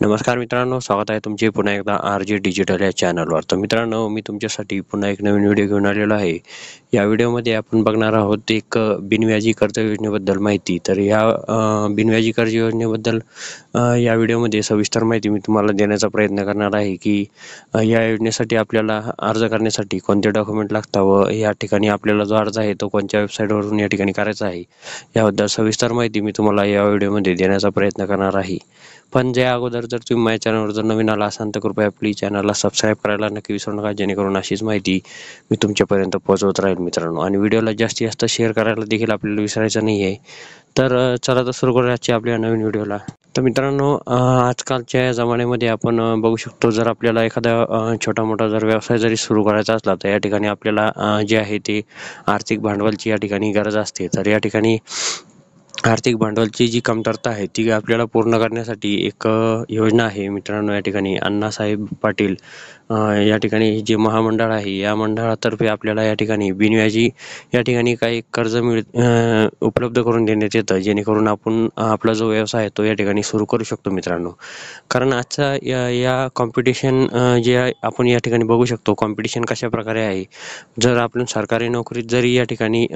नमस्कार मित्रांनो, स्वागत आहे तुमचे पुन्हा एकदा RJ डिजिटल या चॅनलवर। तर मित्रांनो, मी तुमच्यासाठी पुन्हा एक नवीन व्हिडिओ घेऊन आलेलो आहे। या व्हिडिओमध्ये आपण बघणार आहोत एक बिनव्याजी कर्ज योजनेबद्दल माहिती। तर या बिनव्याजी कर्ज योजनेबद्दल या व्हिडिओमध्ये सविस्तर माहिती मी तुम्हाला देण्याचा प्रयत्न करणार आहे की या योजनेसाठी आपल्याला अर्ज करण्यासाठी कोणते डॉक्युमेंट लागतात व या ठिकाणी आपल्याला जो अर्ज आहे तो कोणत्या वेबसाईटवरून या ठिकाणी करायचा आहे, याबद्दल सविस्तर माहिती मी तुम्हाला या व्हिडिओमध्ये देण्याचा प्रयत्न करणार आहे। पण त्या अगोदर जर तुम्ही माझ्या चॅनलवर जर नवीन आला असाल तर कृपया प्लीज चॅनलला सबस्क्राईब करायला नक्की विसरू नका, जेणेकरून अशीच माहिती मी तुमच्यापर्यंत पोहोचवत राहील मित्रांनो। आणि व्हिडिओला जास्तीत जास्त शेअर करायला देखील आपल्याला विसरायचं नाही आहे। तर चला तर सुरू करूया आजच्या आपल्या नवीन व्हिडिओला। तर मित्रांनो, आजकालच्या या जमान्यामध्ये आपण बघू शकतो, जर आपल्याला एखादा छोटा मोठा जर व्यवसाय जरी सुरू करायचा असला तर या ठिकाणी आपल्याला जे आहे ते आर्थिक भांडवलची या ठिकाणी गरज असते। तर या ठिकाणी आर्थिक भांडवलची जी कमतरता आहे ती आपल्याला पूर्ण करण्यासाठी एक योजना आहे मित्रांनो। या ठिकाणी अण्णासाहेब पाटील या ठिकाणी जे महामंडळ आहे या मंडळातर्फे आपल्याला या ठिकाणी बिनव्याजी या ठिकाणी काही कर्ज उपलब्ध करून देण्यात येतं, जेणेकरून आपण आपला जो व्यवसाय आहे तो या ठिकाणी सुरू करू शकतो मित्रांनो। कारण आजचा या कॉम्पिटिशन जे आपण या ठिकाणी बघू शकतो, कॉम्पिटिशन कशा प्रकारे आहे। जर आपण सरकारी नोकरीत जरी या ठिकाणी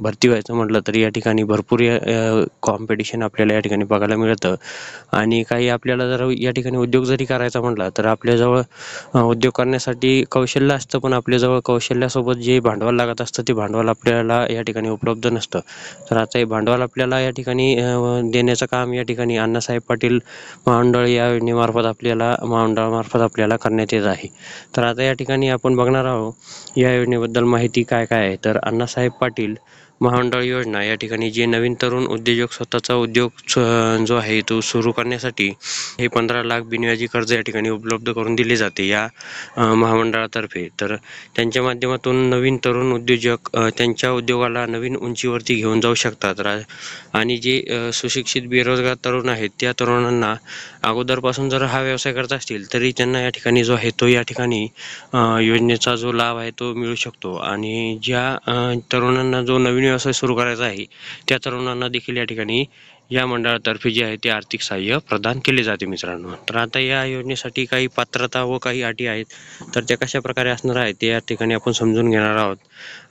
भरती व्हायचं म्हटलं तरी या ठिकाणी भरपूर कॉम्पिटिशन आपल्याला या ठिकाणी बघायला मिळतं। आणि काही आपल्याला जर या ठिकाणी उद्योग जरी करायचा म्हटला तर आपल्याजवळ उद्योग करण्यासाठी कौशल्य असतं, पण आपल्याजवळ कौशल्यासोबत जे भांडवल लागत असतं ते भांडवल आपल्याला या ठिकाणी उपलब्ध नसतं। तर आता हे भांडवल आपल्याला या ठिकाणी देण्याचं काम या ठिकाणी अण्णासाहेब पाटील महामंडळ या महामंडळामार्फत आपल्याला करण्यात येत आहे। तर आता या ठिकाणी आपण बघणार आहोत या योजनेबद्दल माहिती काय काय आहे। तर अण्णासाहेब पाटील महामंडळ योजना या ठिकाणी जे नवीन तरुण उद्योजक स्वतःचा उद्योग जो आहे तो सुरू करण्यासाठी हे 15 लाख बिनव्याजी कर्ज या ठिकाणी उपलब्ध करून दिले जाते या महामंडळातर्फे। तर त्यांच्या माध्यमातून नवीन तरुण उद्योजक त्यांच्या उद्योगाला नवीन उंचीवरती घेऊन जाऊ शकतात। आणि जे सुशिक्षित बेरोजगार तरुण आहेत त्या तरुणांना अगोदरपासून जर हा व्यवसाय करत असतील तरी त्यांना या ठिकाणी जो आहे तो या ठिकाणी योजनेचा जो लाभ आहे तो मिळू शकतो। आणि ज्या तरुणांना जो नवीन व्यवसाय सुरू करायचा आहे त्या तरुणांना देखील या ठिकाणी या मंडळातर्फे जे आहे ते आर्थिक सहाय्य प्रदान केले जाते मित्रांनो। तर आता या योजनेसाठी काही पात्रता व काही अटी आहेत, तर त्या कशा प्रकारे असणार आहे ते या ठिकाणी आपण समजून घेणार आहोत।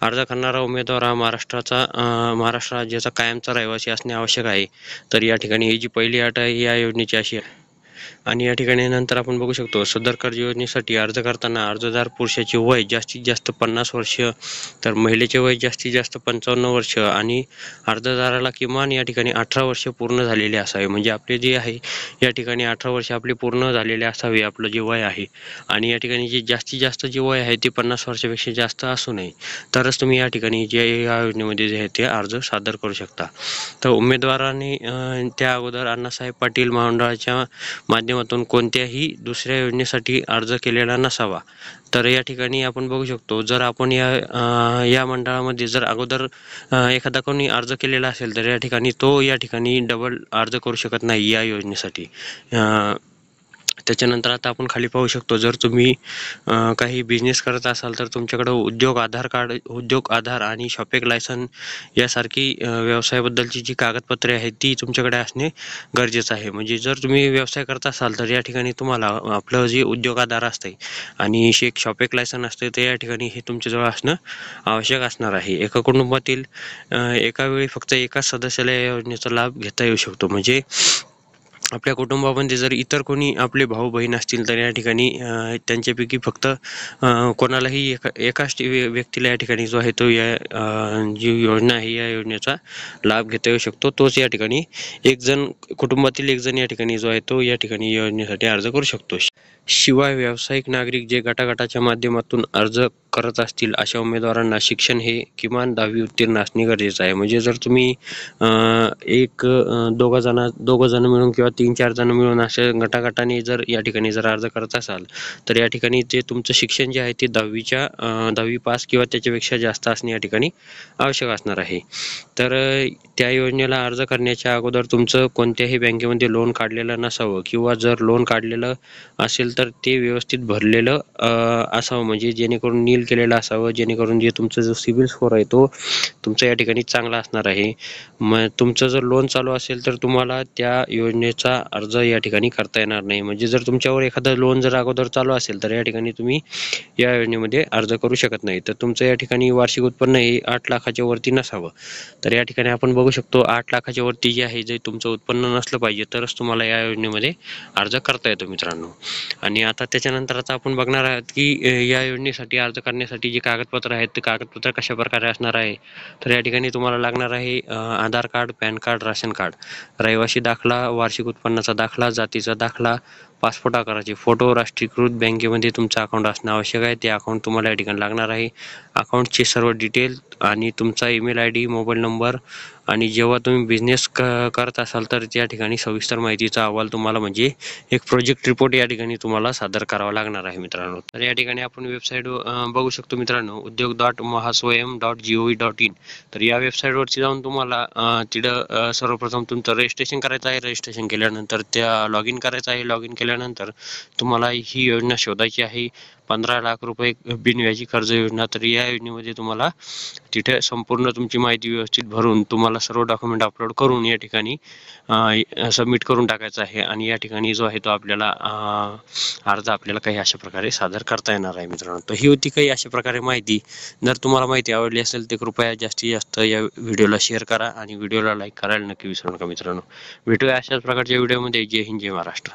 अर्ज करणारा उमेदवार हा महाराष्ट्र राज्याचा कायमचा रहिवासी असणे आवश्यक आहे। तर या ठिकाणी ही जी पहिली अट आहे या योजनेची अशी आहे। आणि या ठिकाणी नंतर आपण बघू शकतो, सदर कर्ज योजनेसाठी अर्ज करताना अर्जदार पुरुषाचे वय जास्तीत जास्त 50 वर्ष, तर महिलेचे वय जास्तीत जास्त 55 वर्ष आणि अर्जदाराला किमान या ठिकाणी 18 वर्ष पूर्ण झालेले असावे। म्हणजे आपले जे आहे या ठिकाणी 18 वर्ष आपले पूर्ण झालेले असावे आपलं जे वय आहे। आणि या ठिकाणी जे जास्तीत जास्त जे वय आहे ते 50 वर्षापेक्षा जास्त असू नये, तरच तुम्ही या ठिकाणी जे या योजनेमध्ये जे आहे ते अर्ज सादर करू शकता। तर उमेदवाराने त्या अगोदर अण्णासाहेब पाटील महामंडळाच्या माध्यमातून कोणत्याही दुसऱ्या योजनेसाठी अर्ज केलेला नसावा। तर या ठिकाणी आपण बघू शकतो, जर आपण या मंडळामध्ये जर अगोदर एखादा कोणी अर्ज केलेला असेल तर या ठिकाणी तो या ठिकाणी डबल अर्ज करू शकत नाही या योजनेसाठी। त्याच्यानंतर आता आपण खाली पाहू शकतो, जर तुम्ही काही बिझनेस करत असाल तर तुमच्याकडे उद्योग आधार आणि शॉपिंग लायसन यासारखी व्यवसायाबद्दलची जी कागदपत्रे आहेत ती तुमच्याकडे असणे गरजेचं आहे। म्हणजे जर तुम्ही व्यवसाय करत असाल तर या ठिकाणी तुम्हाला आपलं जे उद्योग आधार असते आणि एक शॉपिंग लायसन असते ते या ठिकाणी हे तुमच्याजवळ असणं आवश्यक असणार आहे। एका कुटुंबातील एका वेळी फक्त एकाच सदस्याला या योजनेचा लाभ घेता येऊ शकतो। म्हणजे आपल्या कुटुंबामध्ये जर इतर कोणी आपले भाऊ बहीण असतील तर या ठिकाणी त्यांच्यापैकी फक्त कोणालाही एकाच व्यक्तीला या ठिकाणी जो आहे तो या जी योजना आहे या योजनेचा लाभ घेता येऊ शकतो। तोच या ठिकाणी कुटुंबातील एक जण या ठिकाणी जो आहे तो या ठिकाणी योजनेसाठी अर्ज करू शकतो। शिवाय व्यावसायिक नागरिक जे गटाच्या माध्यमातून अर्ज करत असतील अशा उमेदवारांना शिक्षण हे किमान 10वी उत्तीर्ण असणे गरजेचं आहे। म्हणजे जर तुम्ही दोघं जण मिळून किंवा 3-4 जण मिळून अशा गटाने जर या ठिकाणी जर अर्ज करत असाल तर या ठिकाणी जे तुमचं शिक्षण जे आहे ते 10वी पास किंवा त्याच्यापेक्षा जास्त असणे या ठिकाणी आवश्यक असणार आहे। तर त्या योजनेला अर्ज करण्याच्या अगोदर तुमचं कोणत्याही बँकेमध्ये लोन काढलेलं नसावं, किंवा जर लोन काढलेलं असेल तर ते व्यवस्थित भरलेलं असावं, म्हणजे जेणेकरून नील केलेलं असावं, जेणेकरून जे तुमचा जो सिबिल स्कोर आहे तो तुमचा या ठिकाणी चांगला असणार आहे. मग तुमचं जर लोन चालू असेल तर तुम्हाला त्या योजनेचा अर्ज या ठिकाणी करता येणार नाही. म्हणजे जर तुमच्यावर एखादं लोन जर अगोदर चालू असेल तर या ठिकाणी तुम्ही या योजनेमध्ये अर्ज करू शकत नाही. तर तुमचं या ठिकाणी वार्षिक उत्पन्न हे 8 लाखाच्या वरती नसावं. तर या ठिकाणी आपण बघू शकतो 8 लाखाच्या वरती जे आहे, जे तुमचं उत्पन्न नसलं पाहिजे तरच तुम्हाला या योजनेमध्ये अर्ज करता येतो मित्रांनो. आणि आता त्याच्यानंतरच आपण बघणार आहात की या योजनेसाठी अर्ज करण्यासाठी जे कागदपत्र आहेत ते कागदपत्र कशा प्रकारे असणार आहे. तर या ठिकाणी तुम्हाला लागणार आहे Aadhaar card, PAN card, ration card, रहिवासी दाखला, वार्षिक उत्पन्नाचा दाखला, जातीचा दाखला, पासपोर्ट आकाराचे फोटो, राष्ट्रीयकृत बँकेमध्ये तुमचं अकाउंट असणं आवश्यक आहे. ते अकाउंट तुम्हाला या ठिकाणी लागणार आहे. अकाउंटचे सर्व डिटेल आणि तुमचा email I D, mobile number, आणि जेव्हा तुम्ही बिझनेस करत असाल तर त्या ठिकाणी सविस्तर माहितीचा अहवाल तुम्हाला, म्हणजे एक प्रोजेक्ट रिपोर्ट या ठिकाणी तुम्हाला सादर करावा लागणार आहे मित्रांनो. तर या ठिकाणी आपण वेबसाईट बघू शकतो मित्रांनो, udyog.mahaswayam.gov.in. तर या वेबसाईटवरती जाऊन तुम्हाला तिथं सर्वप्रथम तुमचं रजिस्ट्रेशन करायचं आहे. रजिस्ट्रेशन केल्यानंतर त्या लॉग इन करायचं आहे. लॉग इन केल्यानंतर तुम्हाला ही योजना शोधायची आहे, 15 लाख रुपये बिनव्याजी कर्ज योजना. तर या योजनेमध्ये तुम्हाला तिथे संपूर्ण तुमची माहिती व्यवस्थित भरून तुम्हाला सर्व डॉक्युमेंट अपलोड करून या ठिकाणी सबमिट करून टाकायचं आहे. आणि या ठिकाणी जो आहे तो आपल्याला अर्ज आपल्याला काही अशा प्रकारे सादर करता येणार आहे मित्रांनो. तर ही होती काही अशा प्रकारे माहिती. जर तुम्हाला माहिती आवडली असेल तर कृपया जास्तीत जास्त या व्हिडिओला शेअर करा आणि व्हिडिओला लाईक करायला नक्की विसरू नका मित्रांनो. भेटूया अशाच प्रकारच्या व्हिडिओमध्ये. जय हिंद, जय महाराष्ट्र.